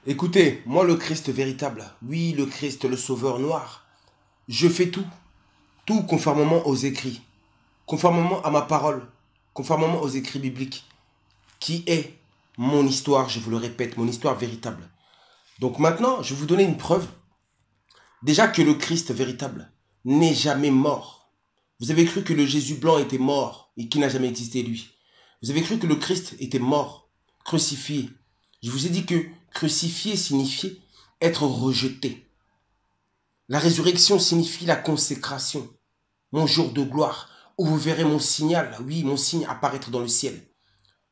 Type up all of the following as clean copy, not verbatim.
Écoutez, moi le Christ véritable, oui le Christ le sauveur noir, je fais tout conformément aux écrits, conformément à ma parole, conformément aux écrits bibliques, qui est mon histoire, je vous le répète, mon histoire véritable. Donc maintenant, je vais vous donner une preuve, déjà que le Christ véritable n'est jamais mort. Vous avez cru que le Jésus blanc était mort et qu'il n'a jamais existé lui. Vous avez cru que le Christ était mort, crucifié. Je vous ai dit que crucifié signifiait être rejeté. La résurrection signifie la consécration, mon jour de gloire, où vous verrez mon signal, oui, mon signe apparaître dans le ciel.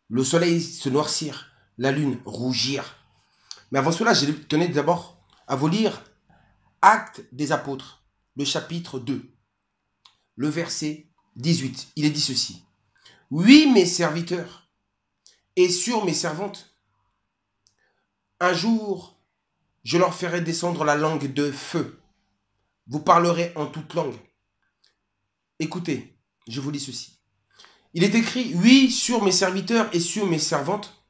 Le soleil se noircir, la lune rougir. Mais avant cela, je tenais d'abord à vous lire Actes des Apôtres, le chapitre 2, le verset 18. Il est dit ceci. Oui, mes serviteurs, et sur mes servantes, un jour, je leur ferai descendre la langue de feu. Vous parlerez en toute langue. Écoutez, je vous lis ceci. Il est écrit, oui, sur mes serviteurs et sur mes servantes,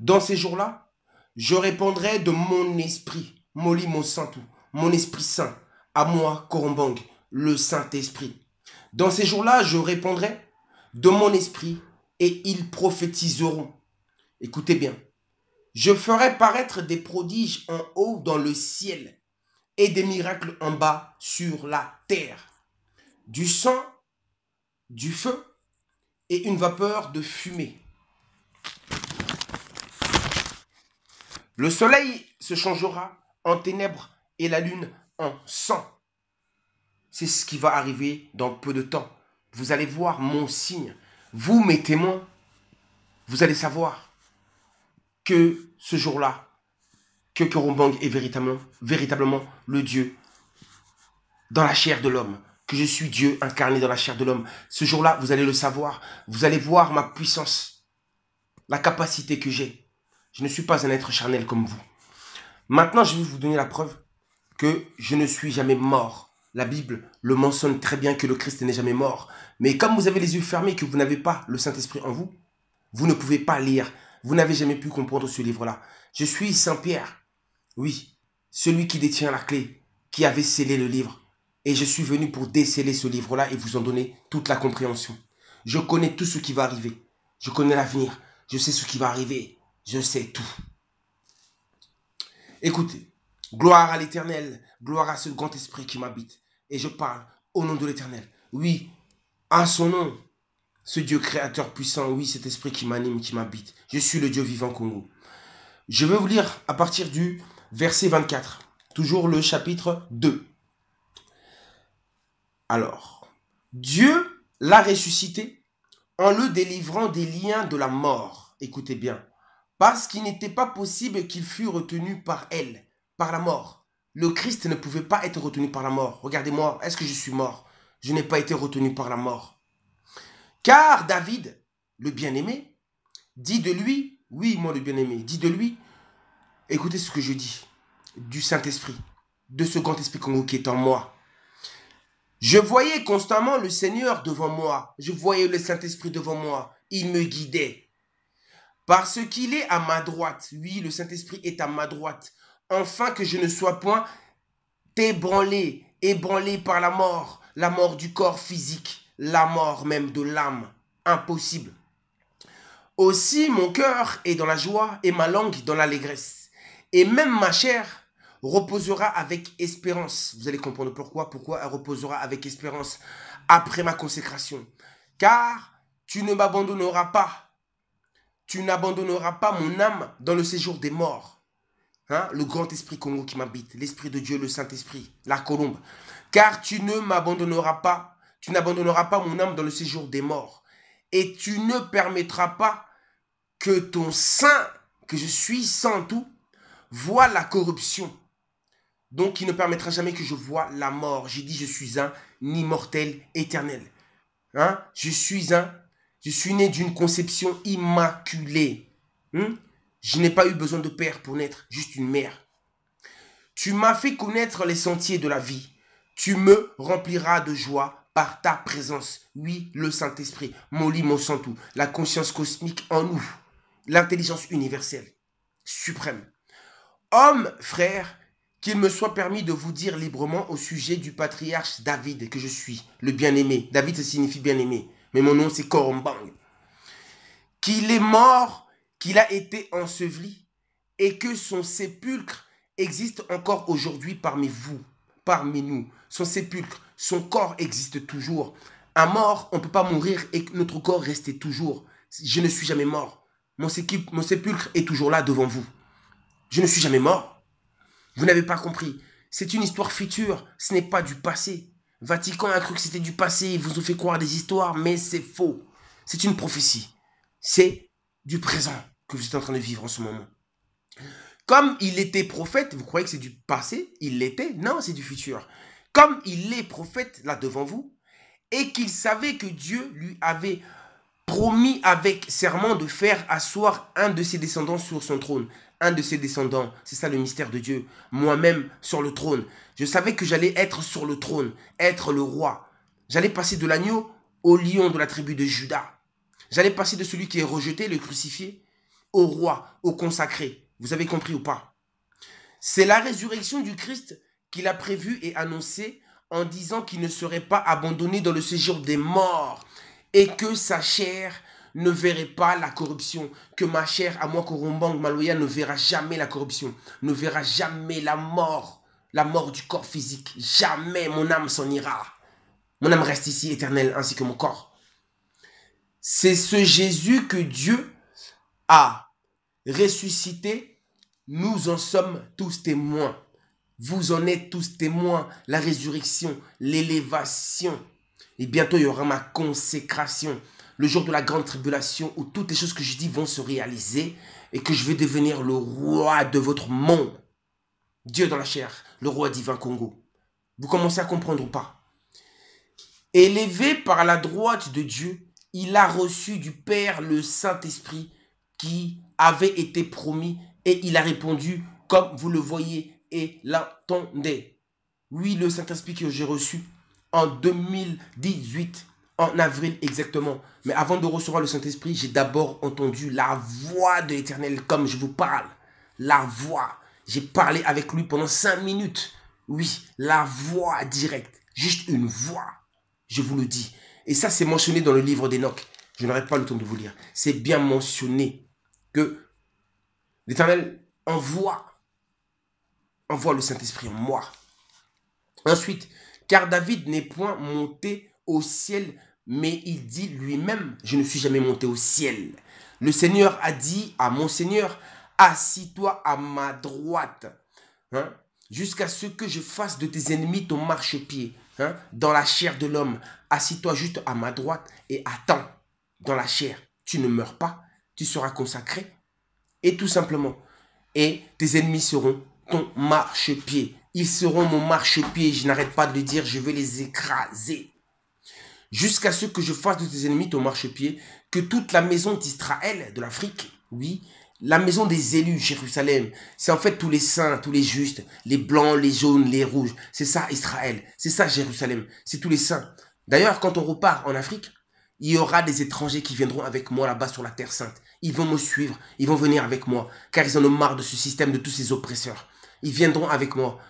dans ces jours-là, je répandrai de mon esprit, Moli mon Santou, mon esprit saint, à moi, Korombang, le Saint-Esprit. Dans ces jours-là, je répandrai de mon esprit et ils prophétiseront. Écoutez bien. Je ferai paraître des prodiges en haut dans le ciel et des miracles en bas sur la terre. Du sang, du feu et une vapeur de fumée. Le soleil se changera en ténèbres et la lune en sang. C'est ce qui va arriver dans peu de temps. Vous allez voir mon signe. Vous, mes témoins, vous allez savoir que ce jour-là, que Korombang est véritablement le Dieu dans la chair de l'homme. Que je suis Dieu incarné dans la chair de l'homme. Ce jour-là, vous allez le savoir. Vous allez voir ma puissance, la capacité que j'ai. Je ne suis pas un être charnel comme vous. Maintenant, je vais vous donner la preuve que je ne suis jamais mort. La Bible le mentionne très bien que le Christ n'est jamais mort. Mais comme vous avez les yeux fermés et que vous n'avez pas le Saint-Esprit en vous, vous ne pouvez pas lire. Vous n'avez jamais pu comprendre ce livre-là. Je suis Saint Pierre. Oui, celui qui détient la clé, qui avait scellé le livre. Et je suis venu pour déceler ce livre-là et vous en donner toute la compréhension. Je connais tout ce qui va arriver. Je connais l'avenir. Je sais ce qui va arriver. Je sais tout. Écoutez, gloire à l'Éternel, gloire à ce grand esprit qui m'habite. Et je parle au nom de l'Éternel. Oui, à son nom, ce Dieu créateur puissant, oui, cet esprit qui m'anime, qui m'habite. Je suis le Dieu vivant Congo. Je vais vous lire à partir du verset 24, toujours le chapitre 2. Alors, Dieu l'a ressuscité en le délivrant des liens de la mort. Écoutez bien. Parce qu'il n'était pas possible qu'il fût retenu par elle, par la mort. Le Christ ne pouvait pas être retenu par la mort. Regardez-moi, est-ce que je suis mort? Je n'ai pas été retenu par la mort. Car David, le bien-aimé, dit de lui, oui, moi le bien-aimé, dit de lui, écoutez ce que je dis, du Saint-Esprit, de ce grand esprit Congo qui est en moi. Je voyais constamment le Seigneur devant moi. Je voyais le Saint-Esprit devant moi. Il me guidait. Parce qu'il est à ma droite. Oui, le Saint-Esprit est à ma droite. Afin que je ne sois point ébranlé par la mort du corps physique, la mort même de l'âme. Impossible. Aussi, mon cœur est dans la joie et ma langue dans l'allégresse. Et même ma chair reposera avec espérance. Vous allez comprendre pourquoi. Pourquoi elle reposera avec espérance après ma consécration. Car tu ne m'abandonneras pas. Tu n'abandonneras pas mon âme dans le séjour des morts. Hein? Le grand esprit Congo qui m'habite. L'esprit de Dieu, le Saint-Esprit. La colombe. Car tu ne m'abandonneras pas. Tu n'abandonneras pas mon âme dans le séjour des morts. Et tu ne permettras pas que ton sein, que je suis sans tout, voit la corruption. Donc, il ne permettra jamais que je voie la mort. J'ai dit, je suis un immortel éternel. Hein? Je suis né d'une conception immaculée. Je n'ai pas eu besoin de père pour naître, juste une mère. Tu m'as fait connaître les sentiers de la vie. Tu me rempliras de joie par ta présence. Oui, le Saint-Esprit, Moli Monsantou, la conscience cosmique en nous, l'intelligence universelle, suprême. Homme, frère, qu'il me soit permis de vous dire librement au sujet du patriarche David que je suis, le bien-aimé. David, ça signifie bien-aimé. Mais mon nom, c'est Korombang. Qu'il est mort, qu'il a été enseveli, et que son sépulcre existe encore aujourd'hui parmi vous, parmi nous. Son sépulcre, son corps existe toujours. Un mort, on ne peut pas mourir et notre corps reste toujours. Je ne suis jamais mort. Mon sépulcre est toujours là devant vous. Je ne suis jamais mort. Vous n'avez pas compris. C'est une histoire future, ce n'est pas du passé. Vatican a cru que c'était du passé, ils vous ont fait croire des histoires, mais c'est faux. C'est une prophétie. C'est du présent que vous êtes en train de vivre en ce moment. Comme il était prophète, vous croyez que c'est du passé? Il l'était? Non, c'est du futur. Comme il est prophète là devant vous, et qu'il savait que Dieu lui avait promis avec serment de faire asseoir un de ses descendants sur son trône. Un de ses descendants, c'est ça le mystère de Dieu. Moi-même sur le trône. Je savais que j'allais être sur le trône, être le roi. J'allais passer de l'agneau au lion de la tribu de Juda. J'allais passer de celui qui est rejeté, le crucifié, au roi, au consacré. Vous avez compris ou pas? C'est la résurrection du Christ qu'il a prévue et annoncée en disant qu'il ne serait pas abandonné dans le séjour des morts et que sa chair ne verrait pas la corruption, que ma chair, à moi, Korombang Maloya, ne verra jamais la corruption, ne verra jamais la mort du corps physique. Jamais mon âme s'en ira. Mon âme reste ici éternelle, ainsi que mon corps. C'est ce Jésus que Dieu a ressuscité. Nous en sommes tous témoins. Vous en êtes tous témoins. La résurrection, l'élévation. Et bientôt, il y aura ma consécration. Le jour de la grande tribulation où toutes les choses que je dis vont se réaliser et que je vais devenir le roi de votre monde. Dieu dans la chair, le roi divin Congo. Vous commencez à comprendre ou pas? Élevé par la droite de Dieu, il a reçu du Père le Saint-Esprit qui avait été promis et il a répondu comme vous le voyez et l'entendez. Oui, le Saint-Esprit que j'ai reçu en 2018, en avril exactement. Mais avant de recevoir le Saint-Esprit, j'ai d'abord entendu la voix de l'Éternel comme je vous parle. La voix. J'ai parlé avec lui pendant 5 minutes. Oui, la voix directe. Juste une voix. Je vous le dis. Et ça, c'est mentionné dans le livre d'Enoch. Je n'aurai pas le temps de vous lire. C'est bien mentionné que l'Éternel envoie le Saint-Esprit en moi. Ensuite, car David n'est point monté au ciel, mais il dit lui-même, je ne suis jamais monté au ciel. Le Seigneur a dit à mon Seigneur, assis-toi à ma droite, jusqu'à ce que je fasse de tes ennemis ton marchepied. Dans la chair de l'homme, assis-toi juste à ma droite et attends. Dans la chair, tu ne meurs pas, tu seras consacré. Et tout simplement, et tes ennemis seront ton marchepied. Ils seront mon marchepied. Je n'arrête pas de le dire, je vais les écraser. Jusqu'à ce que je fasse de tes ennemis ton marchepied, que toute la maison d'Israël, de l'Afrique, oui, la maison des élus, Jérusalem, c'est en fait tous les saints, tous les justes, les blancs, les jaunes, les rouges. C'est ça Israël, c'est ça Jérusalem, c'est tous les saints. D'ailleurs, quand on repart en Afrique, il y aura des étrangers qui viendront avec moi là-bas sur la terre sainte. Ils vont me suivre, ils vont venir avec moi, car ils en ont marre de ce système, de tous ces oppresseurs. Ils viendront avec moi.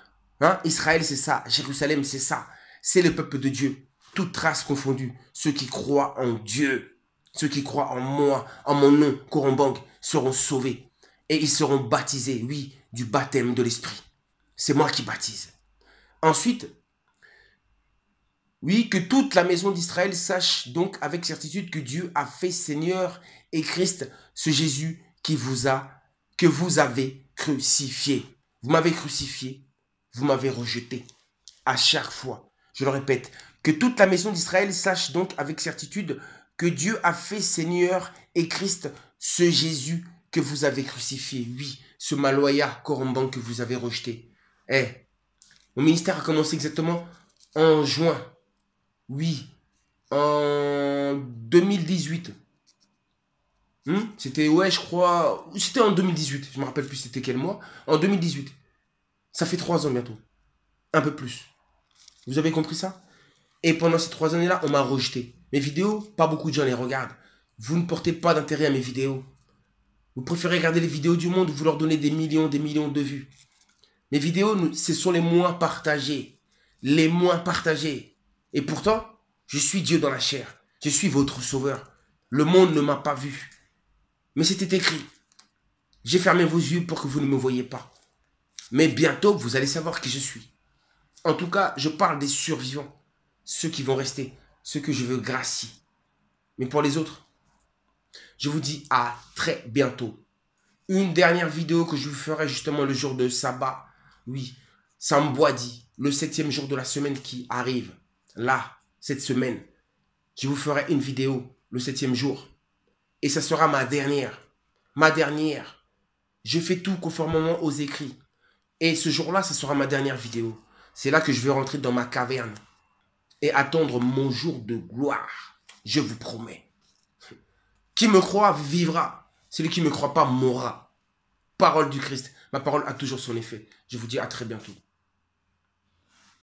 Israël, c'est ça. Jérusalem, c'est ça. C'est le peuple de Dieu. Toute race confondue. Ceux qui croient en Dieu, ceux qui croient en moi, en mon nom, Korombang, seront sauvés. Et ils seront baptisés, oui, du baptême de l'Esprit. C'est moi qui baptise. Ensuite, oui, que toute la maison d'Israël sache donc avec certitude que Dieu a fait Seigneur et Christ, ce Jésus que vous avez crucifié. Vous m'avez crucifié, vous m'avez rejeté. À chaque fois, je le répète, que toute la maison d'Israël sache donc avec certitude que Dieu a fait Seigneur et Christ, ce Jésus que vous avez crucifié. Oui, ce Maloya Korombang que vous avez rejeté. Mon ministère a commencé exactement en juin. Oui, en 2018. C'était, ouais, je crois... C'était en 2018. Je ne me rappelle plus c'était quel mois. En 2018. Ça fait 3 ans bientôt. Un peu plus. Vous avez compris ça? Et pendant ces 3 années-là, on m'a rejeté. Mes vidéos, pas beaucoup de gens les regardent. Vous ne portez pas d'intérêt à mes vidéos. Vous préférez regarder les vidéos du monde où vous leur donnez des millions de vues. Mes vidéos, ce sont les moins partagées. Les moins partagées. Et pourtant, je suis Dieu dans la chair. Je suis votre sauveur. Le monde ne m'a pas vu. Mais c'était écrit. J'ai fermé vos yeux pour que vous ne me voyiez pas. Mais bientôt, vous allez savoir qui je suis. En tout cas, je parle des survivants. Ceux qui vont rester. Ceux que je veux gracier. Mais pour les autres, je vous dis à très bientôt. Une dernière vidéo que je vous ferai justement le jour de sabbat. Oui, Sambwadi, le 7e jour de la semaine qui arrive. Là, cette semaine, je vous ferai une vidéo le 7e jour. Et ça sera ma dernière. Ma dernière. Je fais tout conformément aux écrits. Et ce jour-là, ce sera ma dernière vidéo. C'est là que je vais rentrer dans ma caverne. Et attendre mon jour de gloire. Je vous promets. Qui me croit vivra. Celui qui ne me croit pas mourra. Parole du Christ. Ma parole a toujours son effet. Je vous dis à très bientôt.